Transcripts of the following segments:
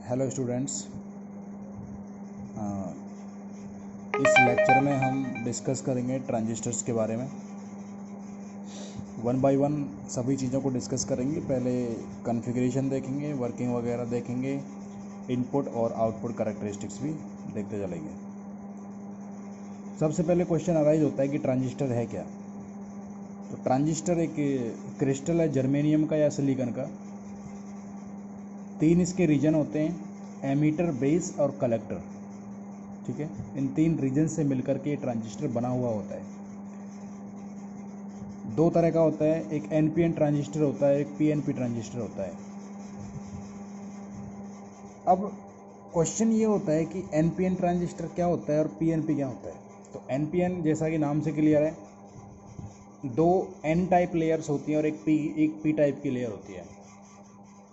Hello students. इस lecture में हम डिस्कस करेंगे ट्रांजिस्टर्स के बारे में। वन बाय वन सभी चीज़ों को डिस्कस करेंगे। पहले कॉन्फ़िगरेशन देखेंगे, वर्किंग वगैरह देखेंगे, इनपुट और आउटपुट कैरेक्टरिस्टिक्स भी देखते चलेंगे। सबसे पहले क्वेश्चन अराइज होता है कि ट्रांजिस्टर है क्या। तो ट्रांजिस्टर एक क्रिस्टल है जर्मेनियम का या सिलिकॉन का। 3 इसके रीजन होते हैं, एमीटर, बेस और कलेक्टर। ठीक है, इन 3 रीजन से मिलकर के ट्रांजिस्टर बना हुआ होता है। 2 तरह का होता है, एक एनपीएन ट्रांजिस्टर होता है, एक पीएनपी ट्रांजिस्टर होता है। अब क्वेश्चन ये होता है कि एनपीएन ट्रांजिस्टर क्या होता है और पीएनपी क्या होता है। तो एनपीएन जैसा कि नाम से क्लियर है, 2 एन टाइप लेयर्स होती हैं और एक पी टाइप की लेयर होती है।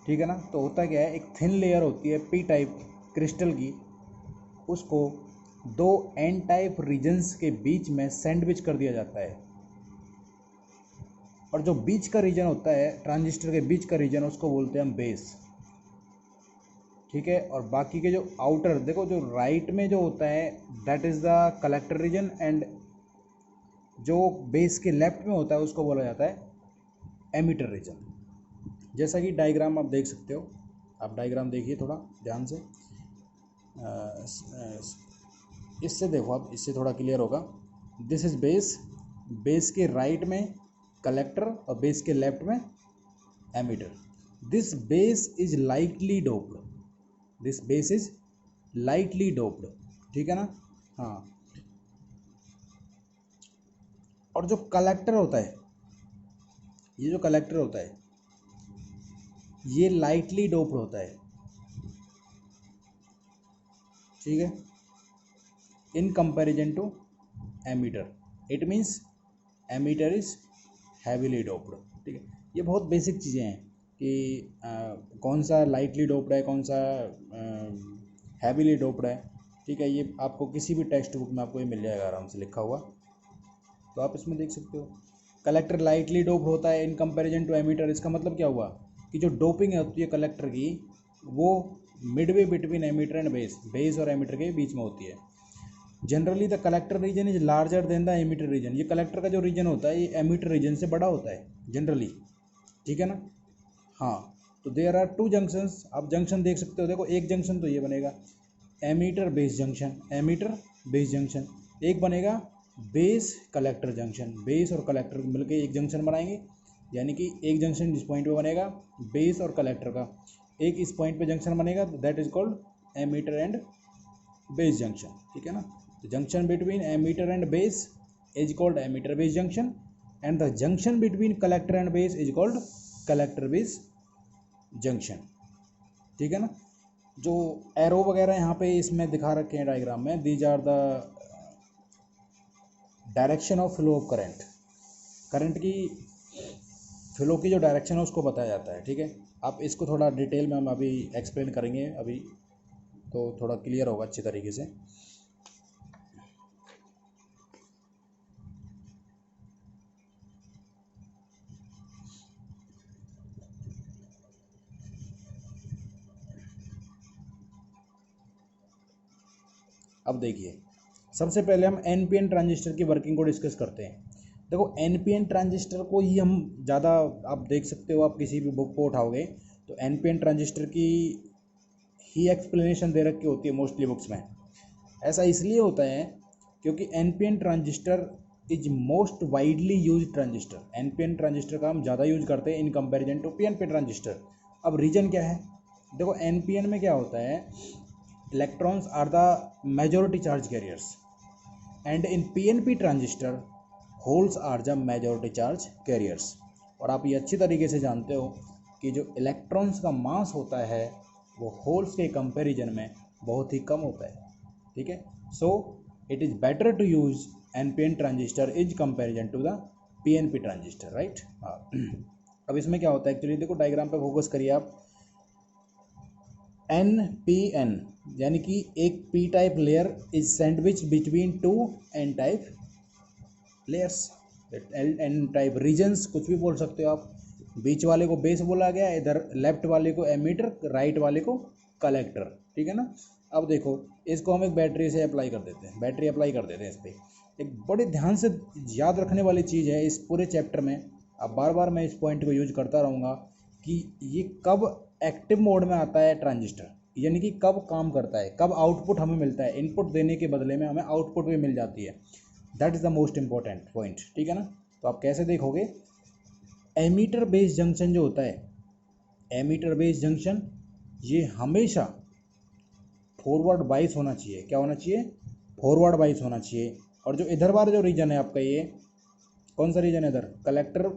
ठीक है ना। तो होता क्या है, एक थिन लेयर होती है पी टाइप क्रिस्टल की, उसको 2 एन टाइप रीजन्स के बीच में सैंडविच कर दिया जाता है। और जो बीच का रीजन होता है, ट्रांजिस्टर के बीच का रीजन, उसको बोलते हैं हम बेस। ठीक है। और बाकी के जो आउटर, देखो जो राइट में जो होता है that is the collector region, and जो बेस के लेफ्ट में होता है उसको बोला जाता है एमिटर रीजन। जैसा कि डायग्राम आप देख सकते हो। आप डायग्राम देखिए थोड़ा ध्यान से। इससे देखो आप, इससे थोड़ा क्लियर होगा। दिस इज बेस, बेस के राइट में कलेक्टर और बेस के लेफ्ट में emitter. This base is lightly doped, this base is lightly doped. ठीक है ना। हाँ। और जो कलेक्टर होता है, ये जो कलेक्टर होता है ये लाइटली डोप्ड होता है। ठीक है। In comparison to emitter, it means emitter is heavily doped. ठीक है। ये बहुत बेसिक चीज़ें हैं कि कौन सा लाइटली डोप्ड है, कौन सा हैवीली डोप्ड है। ठीक है। ये आपको किसी भी टेक्स्ट बुक में आपको ये मिल जाएगा आराम से लिखा हुआ, तो आप इसमें देख सकते हो। कलेक्टर लाइटली डोप्ड होता है इन कंपैरिजन टू एमीटर। इसका मतलब क्या हुआ कि जो डोपिंग होती है कलेक्टर की, वो midway between emitter and base, base और एमीटर के बीच में होती है। Generally the collector region is larger than the emitter region. ये कलेक्टर का जो रीजन होता है ये एमीटर रीजन से बड़ा होता है जनरली। ठीक है ना। हाँ। तो देयर आर 2 जंक्शंस, आप जंक्शन देख सकते हो। देखो एक जंक्शन तो ये बनेगा emitter base junction, emitter base junction. एक बनेगा बेस कलेक्टर जंक्शन, बेस और कलेक्टर मिलकर एक जंक्शन बनाएंगे। यानी कि एक जंक्शन इस पॉइंट पे बनेगा बेस और कलेक्टर का, एक इस पॉइंट पे जंक्शन बनेगा, that is called emitter and base junction. ठीक है ना। The junction between emitter and base is called emitter base junction, and the junction between collector and base is called collector base junction. ठीक है ना। जो arrow वगैरह यहाँ पे इसमें दिखा रखे हैं डायग्राम में, these are the direction of flow of current. Current की फ्लो की जो डायरेक्शन है उसको बताया जाता है। ठीक है। आप इसको थोड़ा डिटेल में हम अभी एक्सप्लेन करेंगे, अभी तो थोड़ा क्लियर होगा अच्छी तरीके से। अब देखिए, सबसे पहले हम एनपीएन ट्रांजिस्टर की वर्किंग को डिस्कस करते हैं। देखो एनपीएन ट्रांजिस्टर को ही हम ज़्यादा, आप देख सकते हो, आप किसी भी बुक को उठाओगे तो एनपीएन ट्रांजिस्टर की ही एक्सप्लेनेशन दे रखी होती है मोस्टली बुक्स में। ऐसा इसलिए होता है क्योंकि NPN transistor is most widely use transistor. NPN transistor का हम ज़्यादा यूज करते हैं in comparison to PNP transistor. अब रीजन क्या है, देखो एनपीएन में क्या होता है, electrons are the majority charge carriers, and in PNP transistor holes are the majority charge carriers। और आप ये अच्छी तरीके से जानते हो कि जो इलेक्ट्रॉन्स का मास होता है वो होल्स के कंपैरिजन में बहुत ही कम होता है। ठीक है। So it is better to use NPN transistor is comparison to the PNP transistor, right. अब इसमें क्या होता है एक्चुअली, देखो डायग्राम पे फोकस करिए आप। NPN यानी कि एक P type layer is sandwich between 2 N type layers. N type regions कुछ भी बोल सकते हो आप। बीच वाले को बेस बोला गया, इधर लेफ्ट वाले को एमीटर, राइट वाले को कलेक्टर, ठीक है ना। अब देखो इसको हम एक बैटरी से अप्लाई कर देते हैं, बैटरी अप्लाई कर देते हैं इस पर। एक बड़े ध्यान से याद रखने वाली चीज़ है इस पूरे चैप्टर में, अब बार बार मैं इस पॉइंट को यूज करता रहूँगा कि ये कब एक्टिव मोड में आता है ट्रांजिस्टर, यानी कि कब काम करता है, कब आउटपुट हमें मिलता है, इनपुट देने के बदले में हमें आउटपुट भी मिल जाती है। That is the most important point, ठीक है ना। तो आप कैसे देखोगे, एमीटर बेस जंक्शन जो होता है, एमीटर बेस जंक्शन ये हमेशा फॉरवर्ड बाइस होना चाहिए। क्या होना चाहिए, फॉरवर्ड बाइस होना चाहिए। और जो इधर वाला जो रीजन है आपका, ये कौन सा रीजन है इधर, कलेक्टर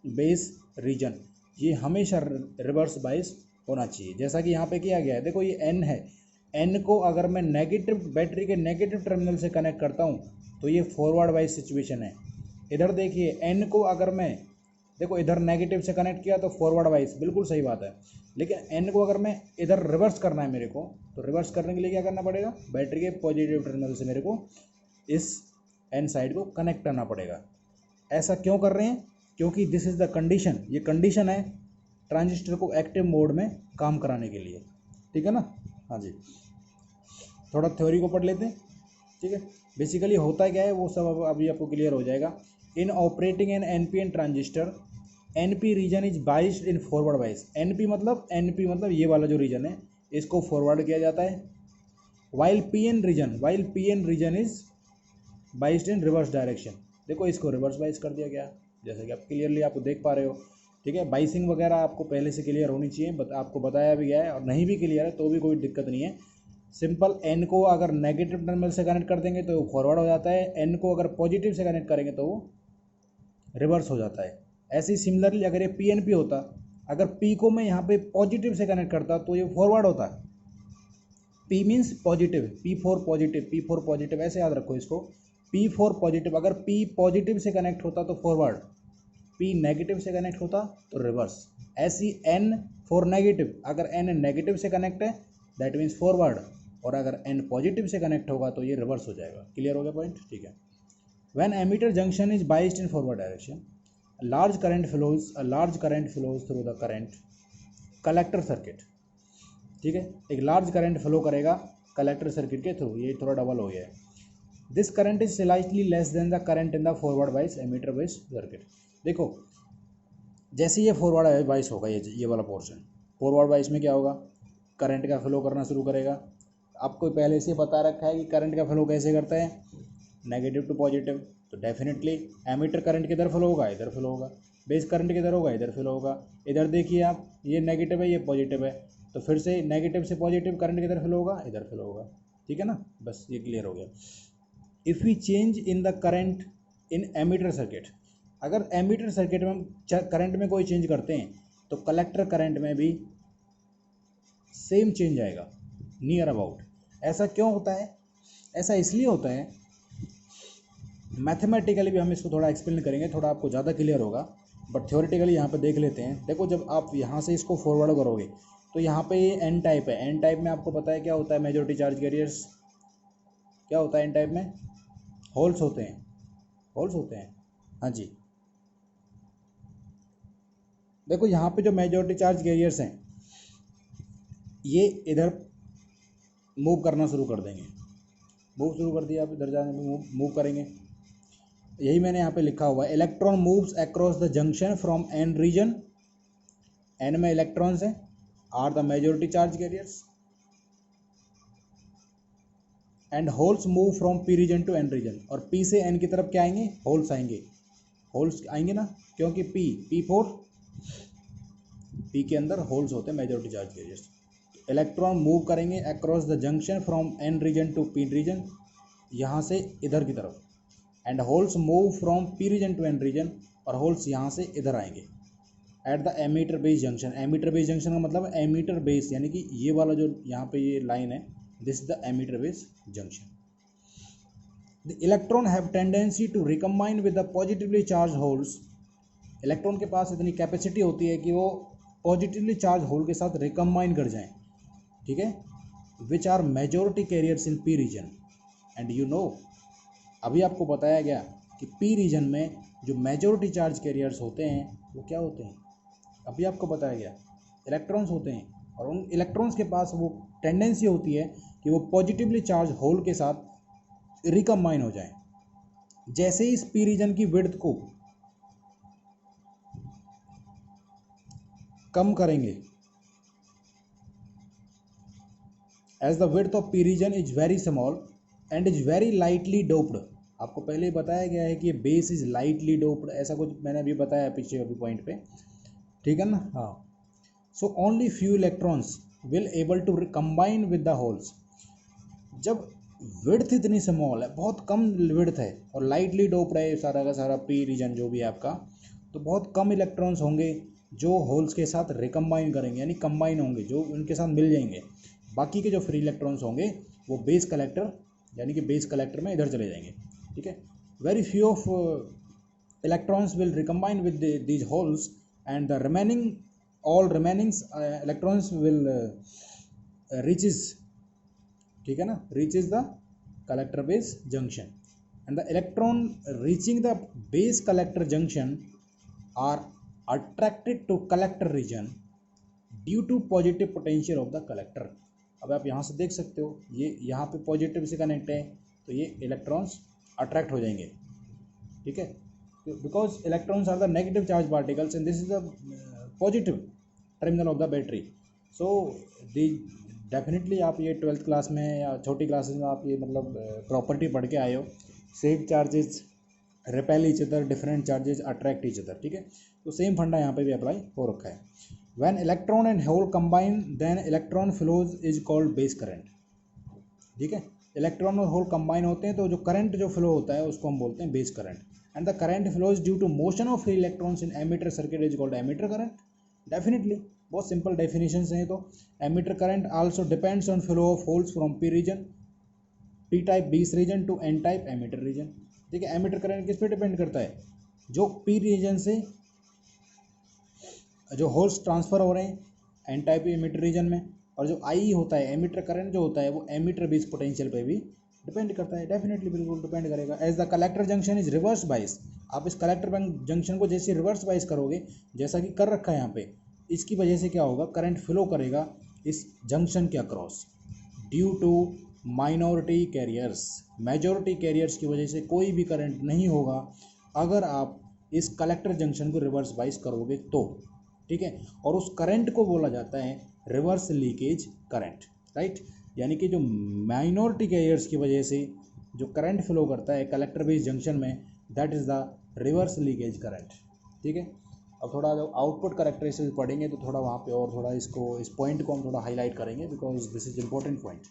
बेस रीजन, ये हमेशा रिवर्स बाइस होना चाहिए। जैसा कि यहाँ पे किया गया है, देखो ये एन है, एन को अगर मैं नेगेटिव, बैटरी के नेगेटिव टर्मिनल से कनेक्ट करता हूँ तो ये फॉरवर्ड बाइस सिचुएशन है। इधर देखिए एन को अगर मैं, देखो इधर नेगेटिव से कनेक्ट किया तो फॉरवर्ड वाइस, बिल्कुल सही बात है। लेकिन एन को अगर मैं इधर रिवर्स करना है मेरे को, तो रिवर्स करने के लिए क्या करना पड़ेगा, बैटरी के पॉजिटिव टर्मिनल से मेरे को इस एन साइड को कनेक्ट करना पड़ेगा। ऐसा क्यों कर रहे हैं, क्योंकि दिस इज़ द कंडीशन, ये कंडीशन है ट्रांजिस्टर को एक्टिव मोड में काम कराने के लिए, ठीक है ना। हाँ जी, थोड़ा थ्योरी को पढ़ लेते हैं, ठीक है। बेसिकली होता क्या है वो सब अब अभी आपको क्लियर हो जाएगा। In operating N NPN transistor, NP region is biased in forward bias. NP मतलब ये वाला जो रीजन है इसको फॉरवर्ड किया जाता है। While PN region is biased in reverse direction, देखो इसको रिवर्स बाइस कर दिया गया, जैसे कि आप क्लियरली आपको देख पा रहे हो, ठीक है। बाइसिंग वगैरह आपको पहले से क्लियर होनी चाहिए, आपको बताया भी गया है, और नहीं भी क्लियर है तो भी कोई दिक्कत नहीं है। सिंपल, एन को अगर नेगेटिव टर्मिनल से कनेक्ट कर देंगे तो वो फॉरवर्ड हो जाता है, एन को अगर पॉजिटिव से कनेक्ट करेंगे तो वो रिवर्स हो जाता है। ऐसे ही सिमिलरली अगर ये पी एन पी होता, अगर पी को मैं यहाँ पे पॉजिटिव से कनेक्ट करता तो ये फॉरवर्ड होता। P means positive, P four positive, ऐसे याद रखो इसको, पी फोर पॉजिटिव। अगर पी पॉजिटिव से कनेक्ट होता तो फॉरवर्ड, पी नेगेटिव से कनेक्ट होता तो रिवर्स। ऐसी एन फॉर नेगेटिव, अगर एन नेगेटिव से कनेक्ट है दैट मीन्स फॉरवर्ड, और अगर एन पॉजिटिव से कनेक्ट होगा तो ये रिवर्स हो जाएगा। क्लियर हो गया पॉइंट, ठीक है। When emitter junction is biased in forward direction, large current flows through the current collector circuit, ठीक है। एक लार्ज करंट फ्लो करेगा कलेक्टर सर्किट के थ्रू, ये थोड़ा डबल हो गया है। This current is slightly less than the current in the forward bias emitter bias circuit. देखो जैसे ये फॉरवर्ड बाइस होगा, ये वाला पोर्शन फॉरवर्ड बाइस में क्या होगा, करंट का फ्लो करना शुरू करेगा। आपको पहले से बता रखा है कि करंट का फ्लो कैसे करता है, नेगेटिव टू पॉजिटिव, तो डेफिनेटली एमीटर करंट किधर फ्लो होगा, इधर फ्लो होगा। बेस करंट किधर होगा, इधर फ्लो होगा। इधर देखिए आप, ये नेगेटिव है ये पॉजिटिव है, तो फिर से नेगेटिव से पॉजिटिव करंट किधर फ्लो होगा, इधर फ्लो होगा, ठीक है ना। बस ये क्लियर हो गया। If we change in the current in emitter circuit, अगर एमीटर सर्किट में हम करंट में कोई चेंज करते हैं तो कलेक्टर करंट में भी सेम चेंज आएगा, नियर अबाउट। ऐसा क्यों होता है, ऐसा इसलिए होता है, मैथमेटिकली भी हम इसको थोड़ा एक्सप्लेन करेंगे, थोड़ा आपको ज़्यादा क्लियर होगा, बट थ्योरेटिकली यहाँ पे देख लेते हैं। देखो जब आप यहाँ से इसको फॉरवर्ड करोगे तो यहाँ पे ये एन टाइप है, एन टाइप में आपको पता है क्या होता है, मेजॉरिटी चार्ज कैरियर्स क्या होता है एन टाइप में, होल्स होते हैं, होल्स होते हैं, हाँ जी। देखो यहाँ पे जो मेजॉरिटी चार्ज कैरियर्स हैं ये इधर मूव करना शुरू कर देंगे, मूव शुरू कर दिया, आप इधर जाने मूव करेंगे। यही मैंने यहाँ पे लिखा हुआ है, electron moves across the junction from N region, N में इलेक्ट्रॉन्स हैं, are the majority charge carriers, and holes move from P region to N region, और पी से एन की तरफ क्या आएंगे, होल्स आएंगे, होल्स आएंगे ना, क्योंकि पी के अंदर होल्स होते हैं majority charge carriers. Electron move करेंगे across the junction from N region to P region, यहाँ से इधर की तरफ, and holes move from P region to N region, और होल्स यहाँ से इधर आएंगे at the emitter base junction. Emitter base junction का मतलब एमीटर बेस, यानी कि ये वाला जो यहाँ पे ये लाइन है, this is the emitter base junction. The electron have tendency to recombine with the positively charge holes, electron के पास इतनी कैपेसिटी होती है कि वो पॉजिटिवली चार्ज होल के साथ रिकम्बाइन कर जाएं, ठीक है, which are majority carriers in P region. And you know, अभी आपको बताया गया कि पी रीजन में जो मेजॉरिटी चार्ज कैरियर्स होते हैं वो क्या होते हैं, अभी आपको बताया गया इलेक्ट्रॉन्स होते हैं। और उन इलेक्ट्रॉन्स के पास वो टेंडेंसी होती है कि वो पॉजिटिवली चार्ज होल के साथ रिकम्बाइन हो जाए। जैसे ही इस पी रीजन की विड्थ को कम करेंगे, as the width of P region is very small and is very lightly doped. आपको पहले ही बताया गया है कि बेस इज लाइटली डोप्ड, ऐसा कुछ मैंने अभी बताया पीछे अभी पॉइंट पे, ठीक है ना। हाँ, so only few electrons will able to combine with the holes. जब विड्थ इतनी स्मॉल है, बहुत कम विड्थ है और लाइटली डोप्ड है सारा का सारा पी रीजन जो भी है आपका, तो बहुत कम इलेक्ट्रॉन्स होंगे जो होल्स के साथ रिकम्बाइन करेंगे, यानी कंबाइन होंगे, जो उनके साथ मिल जाएंगे। बाकी के जो फ्री इलेक्ट्रॉन्स होंगे वो बेस कलेक्टर, यानी कि बेस कलेक्टर में इधर चले जाएंगे, ठीक है। Very few of electrons will recombine with these holes and the remaining all remaining electrons will reaches, ठीक है ना, reaches the collector base junction, and the electron reaching the base collector junction are attracted to collector region due to positive potential of the collector। अब आप यहाँ से देख सकते हो, ये यहाँ पे पॉजिटिव से कनेक्ट है तो ये इलेक्ट्रॉन्स अट्रैक्ट हो जाएंगे, ठीक है, because electrons are the negative charge particles and this is the positive terminal of the battery. So the definitely आप ये 12th क्लास में या छोटी क्लासेस में आप ये मतलब प्रॉपर्टी पढ़ के आए हो, same charges repel each other, different charges attract each other, ठीक है। तो सेम फंडा यहाँ पे भी अप्लाई हो रखा है। When electron and hole combine then electron flows is called base current, ठीक है। इलेक्ट्रॉन और होल कंबाइन होते हैं तो जो करंट जो फ्लो होता है उसको हम बोलते हैं base current, and the current flows due to motion of free electrons in emitter circuit is called emitter current. Definitely बहुत सिंपल डेफिनेशंस हैं। तो emitter current also depends on flow of holes from P region, P type base region to N type emitter region, ठीक है। Ammeter current किस पे depend करता है, जो पी रीजन से जो होल्स ट्रांसफर हो रहे हैं एन टाइप एमीटर रीजन में, और जो आई होता है एमीटर करंट जो होता है वो एमीटर बेस पोटेंशियल पे भी डिपेंड करता है। डेफिनेटली बिल्कुल डिपेंड करेगा। As the collector junction is reverse bias, आप इस कलेक्टर जंक्शन को जैसे रिवर्स बाइस करोगे, जैसा कि कर रखा है यहाँ पे, इसकी वजह से क्या होगा, करंट फ्लो करेगा इस जंक्शन के across due to minority carriers. Majority carriers की वजह से कोई भी करंट नहीं होगा अगर आप इस कलेक्टर जंक्शन को रिवर्स बाइस करोगे तो, ठीक है। और उस करंट को बोला जाता है रिवर्स लीकेज करंट, राइट। यानी कि जो माइनॉरिटी कैरियर्स की वजह से जो करंट फ्लो करता है कलेक्टर बेस जंक्शन में, that is the reverse leakage current, ठीक है। अब थोड़ा जब आउटपुट करेक्टरिस्टिक्स पढ़ेंगे तो थोड़ा वहाँ पे और थोड़ा इसको इस पॉइंट को हम थोड़ा हाईलाइट करेंगे, because this is important point,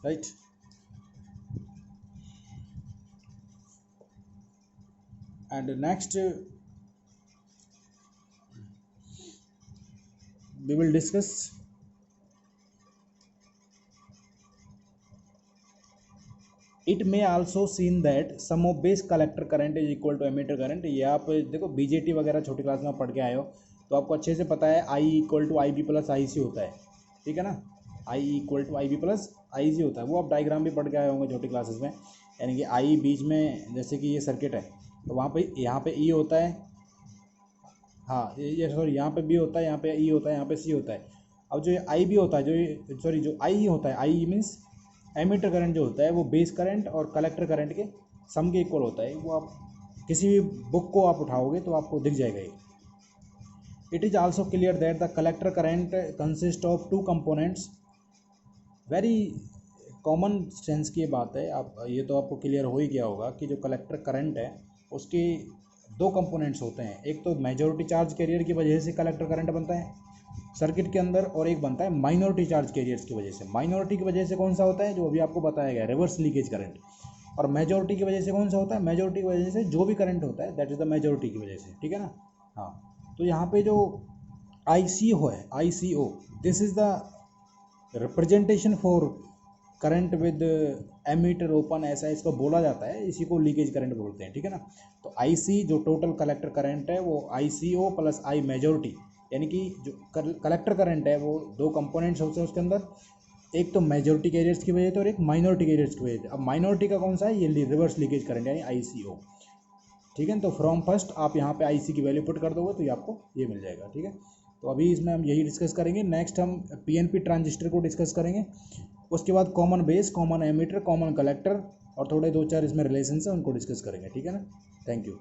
right. And next we will discuss it may also seen that sum of base collector current is equal to emitter current। ये आप देखो बीजेटी वगैरह छोटी क्लास में पढ़ के आए हो तो आपको अच्छे से पता है I equal to I B plus I C होता है, ठीक है ना। I equal to I B plus I C होता है, वो आप डायग्राम भी पढ़ के आए होंगे छोटी क्लासेस में। यानी कि आई बीच में, जैसे कि ये सर्किट है तो वहाँ पे यहाँ पे ई होता है, हाँ ये सॉरी यहाँ पे बी होता है, यहाँ पे ई होता है, यहाँ पे सी होता है। अब जो ये आई बी होता है, जो आई होता है, आई मीन्स एमीटर करंट जो होता है वो बेस करंट और कलेक्टर करंट के सम के इक्वल होता है। वो आप किसी भी बुक को आप उठाओगे तो आपको दिख जाएगा ये। It is also clear that the collector current consist of two components. Very common sense की बात है, आप ये तो आपको क्लियर हो ही गया होगा कि जो कलेक्टर करंट है उसके दो कंपोनेंट्स होते हैं। एक तो मेजॉरिटी चार्ज कैरियर की वजह से कलेक्टर करंट बनता है सर्किट के अंदर, और एक बनता है माइनॉरिटी चार्ज कैरियर्स की वजह से। माइनॉरिटी की वजह से कौन सा होता है, जो अभी आपको बताया गया रिवर्स लीकेज करंट। और मेजॉरिटी की वजह से कौन सा होता है, मेजॉरिटी की वजह से जो भी करंट होता है दैट इज़ द मेजॉरिटी की वजह से, ठीक है ना। हाँ, तो यहाँ पे जो आई सी ओ है, I C O, this is the representation for current with emitter open, ऐसा इसको बोला जाता है, इसी को लीकेज करंट बोलते हैं, ठीक है ना। तो आई सी जो टोटल कलेक्टर करंट है वो आई सी ओ प्लस आई मेजॉरिटी, यानी कि जो कलेक्टर करंट है वो दो कंपोनेंट्स होते हैं उसके अंदर, एक तो मेजॉरिटी कैरियर्स की वजह से और एक माइनॉरिटी कैरियर्स की वजह से। अब माइनॉरिटी का कौन सा है, ये रिवर्स लीकेज करंट यानी आई सी ओ, ठीक है। तो फ्रॉम फर्स्ट आप यहाँ पे आई सी की वैल्यू पुट कर दोगे तो ये आपको ये मिल जाएगा, ठीक है। तो अभी इसमें हम यही डिस्कस करेंगे। नेक्स्ट हम पीएनपी ट्रांजिस्टर को डिस्कस करेंगे, उसके बाद common base, common ammeter, common collector और थोड़े 2-4 इसमें रिलेशंस हैं उनको डिस्कस करेंगे। ठीक है ना, थैंक यू।